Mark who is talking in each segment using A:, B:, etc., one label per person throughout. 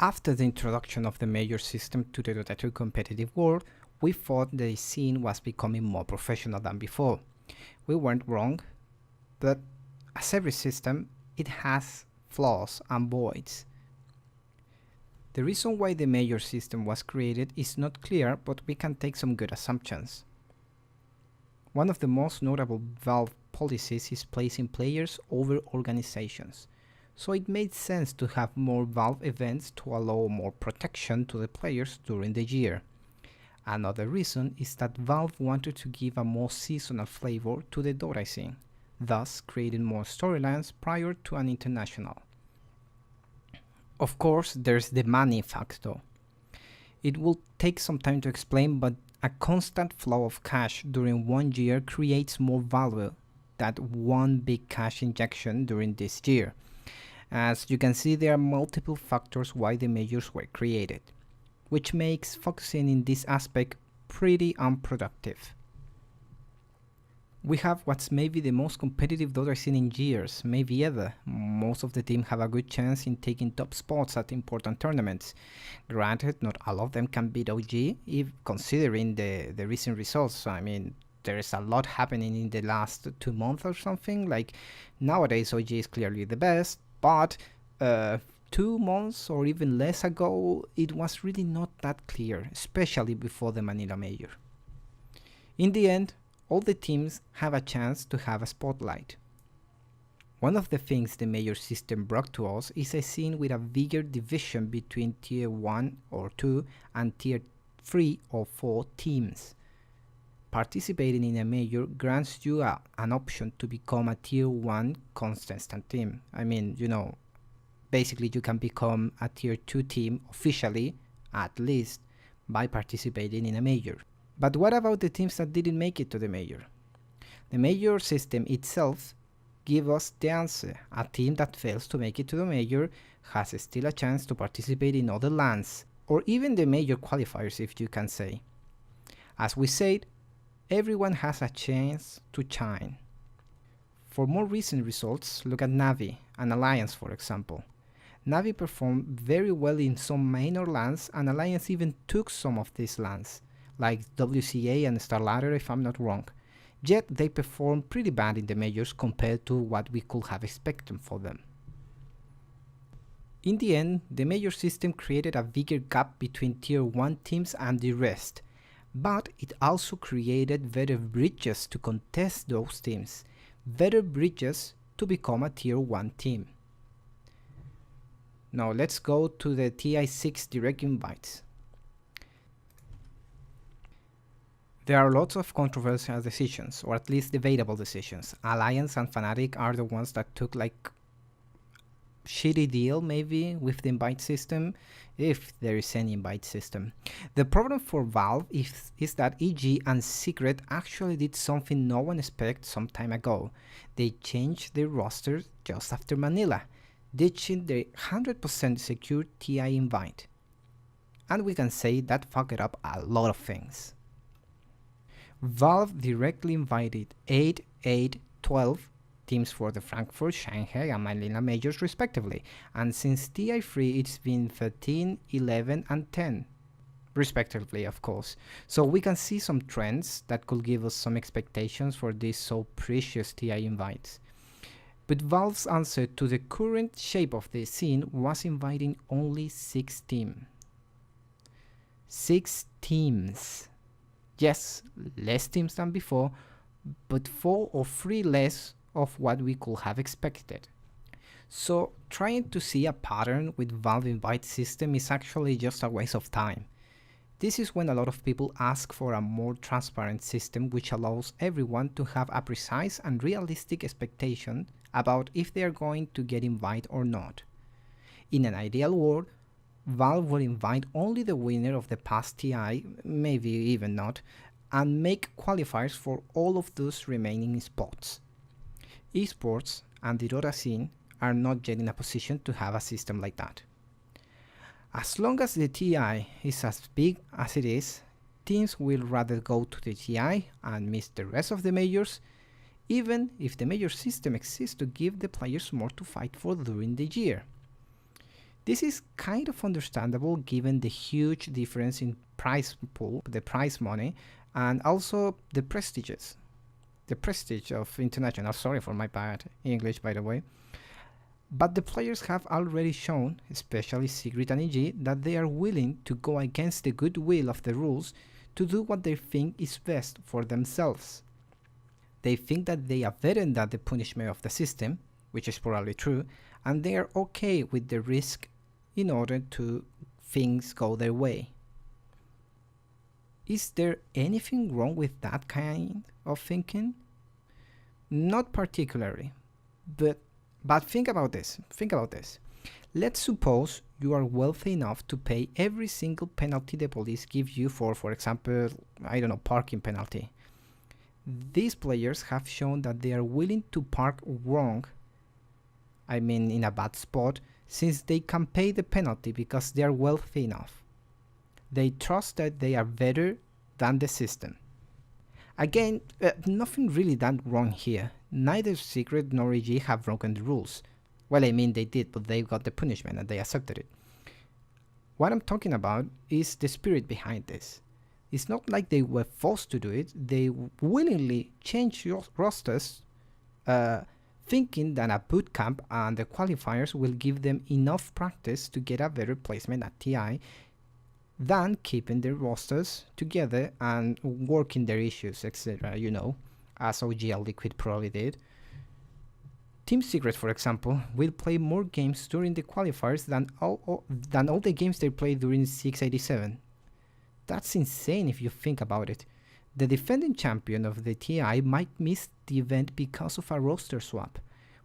A: After the introduction of the major system to the Dota 2 competitive world, we thought the scene was becoming more professional than before. We weren't wrong, but as every system, it has flaws and voids. The reason why the major system was created is not clear, but we can take some good assumptions. One of the most notable Valve policies is placing players over organizations, so it made sense to have more Valve events to allow more protection to the players during the year. Another reason is that Valve wanted to give a more seasonal flavor to the Dota scene, thus creating more storylines prior to an international. Of course, there's the money factor. It will take some time to explain, but a constant flow of cash during one year creates more value than one big cash injection during this year. As you can see, there are multiple factors why the majors were created, which makes focusing in this aspect pretty unproductive. We have what's maybe the most competitive Dota scene in years, maybe ever. Most of the teams have a good chance in taking top spots at important tournaments. Granted, not all of them can beat OG, if considering the recent results. I mean, there is a lot happening in the last 2 months or something. Like, nowadays OG is clearly the best, but 2 months or even less ago, it was really not that clear, especially before the Manila Major. In the end, all the teams have a chance to have a spotlight. One of the things the major system brought to us is a scene with a bigger division between tier 1 or 2 and tier 3 or 4 teams. Participating in a major grants you an option to become a tier 1 consistent team. I mean, basically you can become a tier 2 team officially, at least, by participating in a major. But what about the teams that didn't make it to the major? The major system itself gives us the answer. A team that fails to make it to the major has still a chance to participate in other LANs, or even the major qualifiers, if you can say. As we said, everyone has a chance to shine. For more recent results, look at Navi and Alliance, for example. Navi performed very well in some minor LANs, and Alliance even took some of these LANs, like WCA and Starladder if I'm not wrong. Yet they performed pretty bad in the majors compared to what we could have expected for them. In the end, the major system created a bigger gap between tier 1 teams and the rest, but it also created better bridges to contest those teams, better bridges to become a tier 1 team. Now let's go to the TI6 direct invites. There are lots of controversial decisions, or at least debatable decisions. Alliance and Fnatic are the ones that took like shitty deal maybe with the invite system, if there is any invite system. The problem for Valve is that EG and Secret actually did something no one expected some time ago. They changed their roster just after Manila, ditching the 100% secure TI invite. And we can say that fucked up a lot of things. Valve directly invited 8, 8, 12 teams for the Frankfurt, Shanghai and Manila majors respectively, and since TI3 it's been 13, 11 and 10 respectively, of course. So we can see some trends that could give us some expectations for these so precious TI invites. But Valve's answer to the current shape of the scene was inviting only 6 teams. 6 teams. Yes, less teams than before, but 4 or 3 less of what we could have expected. So trying to see a pattern with Valve invite system is actually just a waste of time. This is when a lot of people ask for a more transparent system which allows everyone to have a precise and realistic expectation about if they are going to get invited or not. In an ideal world, Valve will invite only the winner of the past TI, maybe even not, and make qualifiers for all of those remaining spots. Esports and the Dota scene are not yet in a position to have a system like that. As long as the TI is as big as it is, teams will rather go to the TI and miss the rest of the majors, even if the major system exists to give the players more to fight for during the year. This is kind of understandable given the huge difference in prize pool, the prize money, and also the prestige of international. Sorry for my bad English, by the way. But the players have already shown, especially Secret and EG, that they are willing to go against the goodwill of the rules to do what they think is best for themselves. They think that they are better than the punishment of the system, which is probably true, and they are okay with the risk in order to things go their way. Is there anything wrong with that kind of thinking? Not particularly, but think about this. Think about this. Let's suppose you are wealthy enough to pay every single penalty the police gives you for example, I don't know, parking penalty. These players have shown that they are willing to park wrong, I mean in a bad spot, since they can pay the penalty because they are wealthy enough. They trust that they are better than the system. Again, nothing really that wrong here. Neither Secret nor EG have broken the rules. Well, I mean they did, but they got the punishment and they accepted it. What I'm talking about is the spirit behind this. It's not like they were forced to do it. They willingly changed rosters, thinking that a boot camp and the qualifiers will give them enough practice to get a better placement at TI than keeping their rosters together and working their issues, etc., as OGL Liquid probably did. Team Secret, for example, will play more games during the qualifiers than all the games they played during 687. That's insane if you think about it. The defending champion of the TI might miss the event because of a roster swap.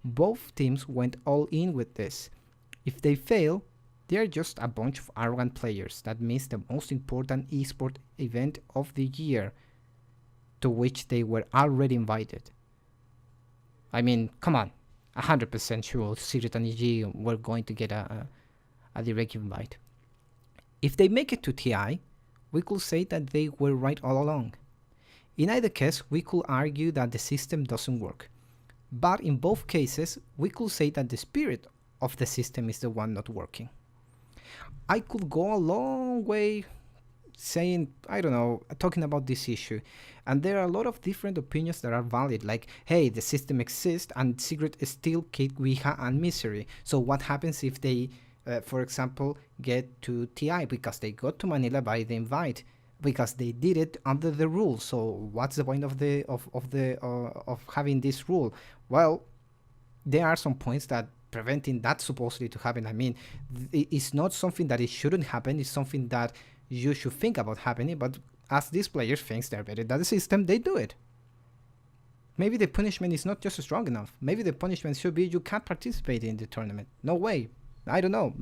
A: Both teams went all in with this. If they fail, they are just a bunch of arrogant players that miss the most important esport event of the year, to which they were already invited. I mean, come on, 100% sure Secret and EG were going to get a direct invite. If they make it to TI, we could say that they were right all along. In either case, we could argue that the system doesn't work. But in both cases, we could say that the spirit of the system is the one not working. I could go a long way saying, I don't know, talking about this issue. And there are a lot of different opinions that are valid, like, hey, the system exists and Secret is still Kate Guija and Misery. So what happens if they, for example, get to TI because they got to Manila by the invite? Because they did it under the rules. So what's the point of having this rule? Well, there are some points that preventing that supposedly to happen. I mean, it's not something that it shouldn't happen. It's something that you should think about happening. But as these players think they're better than the system, they do it. Maybe the punishment is not just strong enough. Maybe the punishment should be you can't participate in the tournament. No way. I don't know.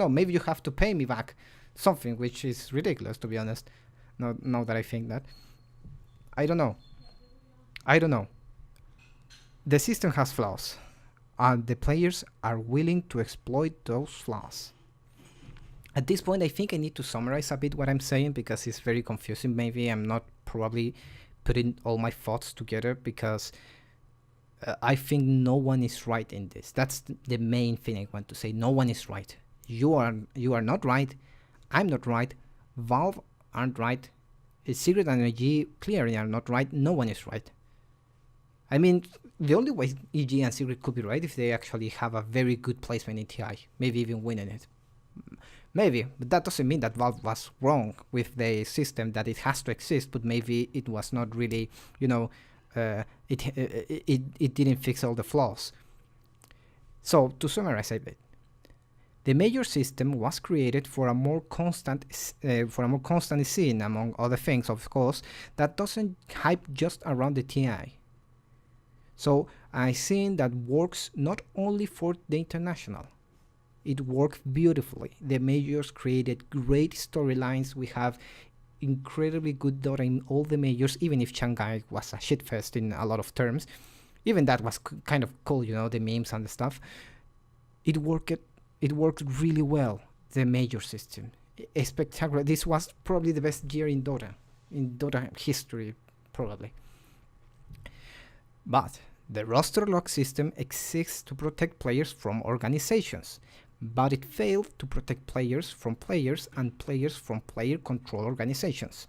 A: Maybe you have to pay me back something, which is ridiculous, to be honest. Now that I think that. I don't know. The system has flaws, and the players are willing to exploit those flaws. At this point, I think I need to summarize a bit what I'm saying because it's very confusing. Maybe I'm not probably putting all my thoughts together because I think no one is right in this. That's the main thing I want to say. No one is right. You are not right. I'm not right. Valve aren't right. Secret and EG clearly are not right. No one is right. I mean, the only way EG and Secret could be right if they actually have a very good placement in TI, maybe even winning it. Maybe, but that doesn't mean that Valve was wrong with the system, that it has to exist, but maybe it was not really, it didn't fix all the flaws. So, to summarize a bit, the major system was created for a more constant scene, among other things, of course, that doesn't hype just around the TI. So I scene that works not only for the international, it worked beautifully. The majors created great storylines. We have incredibly good Dota in all the majors, even if Shanghai was a shitfest in a lot of terms. Even that was kind of cool, the memes and the stuff. It worked really well, the major system. Spectacular. This was probably the best year in Dota history, probably. But the roster lock system exists to protect players from organizations. but it failed to protect players from players and players from player control organizations.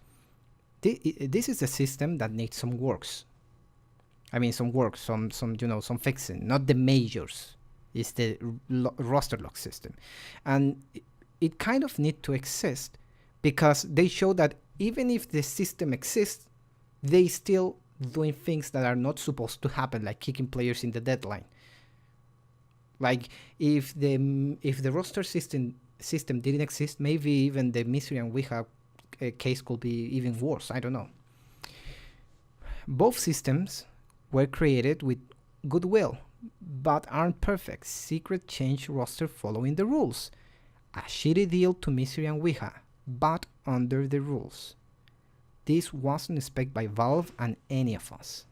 A: This is a system that needs some works. I mean, some work, some fixing, not the majors. It's the roster lock system, and it kind of need to exist because they show that even if the system exists, they still doing things that are not supposed to happen, like kicking players in the deadline. Like if the roster system didn't exist, maybe even the Misery and Ouija case could be even worse. I don't know. Both systems were created with goodwill, but aren't perfect. Secret changed roster following the rules. A shitty deal to Misery and Ouija, but under the rules. This wasn't expected by Valve and any of us.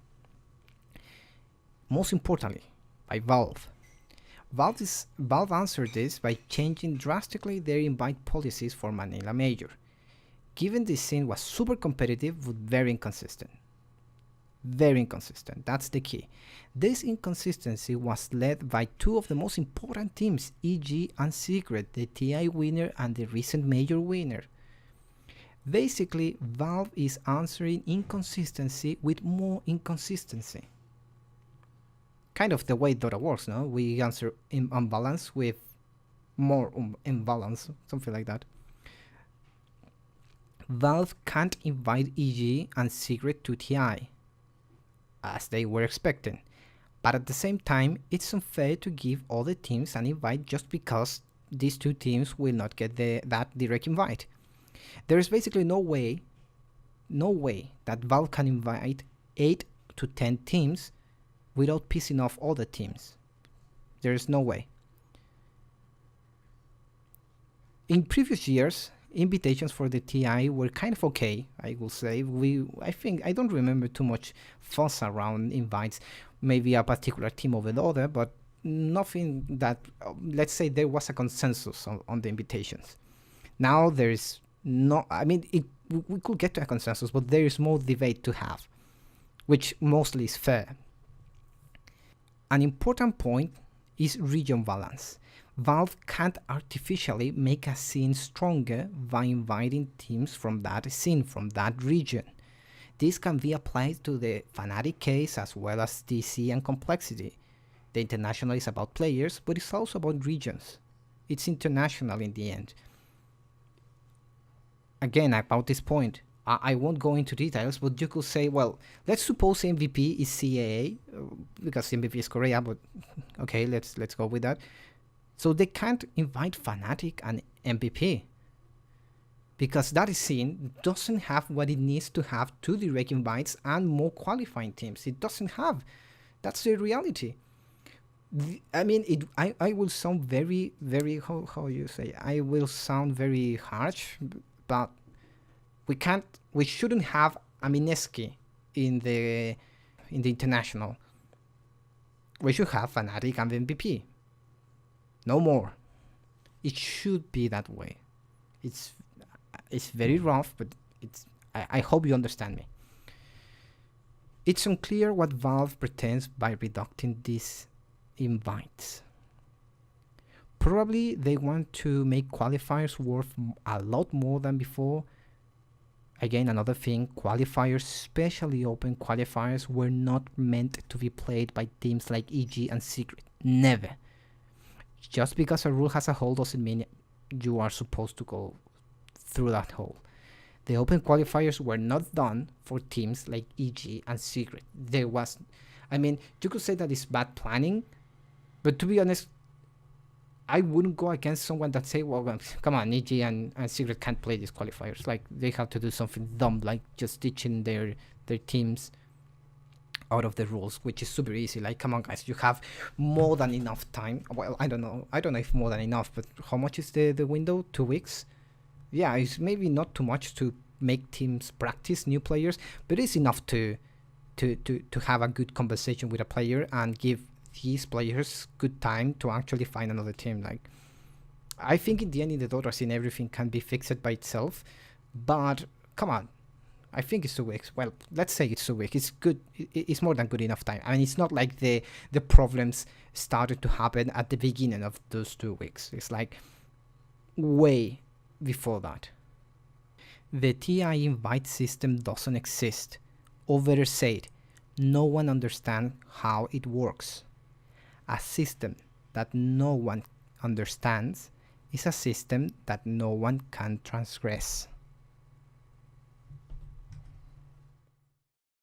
A: Most importantly, by Valve. Valve answered this by changing drastically their invite policies for Manila Major, given this scene was super competitive but very inconsistent. Very inconsistent, that's the key. This inconsistency was led by two of the most important teams, EG and Secret, the TI winner and the recent Major winner. Basically, Valve is answering inconsistency with more inconsistency. Kind of the way Dota works, no? We answer imbalance with more imbalance, something like that. Valve can't invite EG and Secret to TI, as they were expecting. But at the same time, it's unfair to give all the teams an invite just because these two teams will not get that direct invite. There is basically no way that Valve can invite 8 to 10 teams without pissing off all the teams. There is no way. In previous years, invitations for the TI were kind of okay, I will say. I don't remember too much fuss around invites, maybe a particular team over the other, but nothing that, let's say there was a consensus on the invitations. Now there is no, I mean, we could get to a consensus, but there is more debate to have, which mostly is fair. An important point is region balance. Valve can't artificially make a scene stronger by inviting teams from that scene, from that region. This can be applied to the Fnatic case as well as DC and Complexity. The international is about players, but it's also about regions. It's international in the end. Again, about this point, I won't go into details, but you could say, well, let's suppose MVP is CAA, because MVP is Korea, but okay, let's go with that. So they can't invite Fnatic and MVP because that scene doesn't have what it needs to have 2 direct invites and more qualifying teams. It doesn't have. That's the reality. I mean, I will sound very, very, how you say, I will sound very harsh, but we shouldn't have a Mineski in the international. We should have Fnatic and MVP. No more. It should be that way. It's very rough, but I hope you understand me. It's unclear what Valve pretends by reducing these invites. Probably they want to make qualifiers worth a lot more than before. Again, another thing, qualifiers, especially open qualifiers, were not meant to be played by teams like EG and Secret. Never. Just because a rule has a hole doesn't mean you are supposed to go through that hole. The open qualifiers were not done for teams like EG and Secret. There was, I mean, you could say that it's bad planning, but to be honest, I wouldn't go against someone that say, well, come on, EG and Secret can't play these qualifiers. Like, they have to do something dumb, like just teaching their teams out of the rules, which is super easy. Like, come on, guys, you have more than enough time. Well, I don't know if more than enough, but how much is the window? 2 weeks? Yeah, it's maybe not too much to make teams practice new players, but it's enough to have a good conversation with a player and give these players good time to actually find another team. Like, I think in the end, in the Dota scene, everything can be fixed by itself, but come on, I think it's 2 weeks. Well, let's say it's 2 weeks. It's good. It's more than good enough time. I mean, it's not like the problems started to happen at the beginning of those 2 weeks. It's like way before that. The TI invite system doesn't exist. Or better said, no one understands how it works. A system that no one understands is a system that no one can transgress.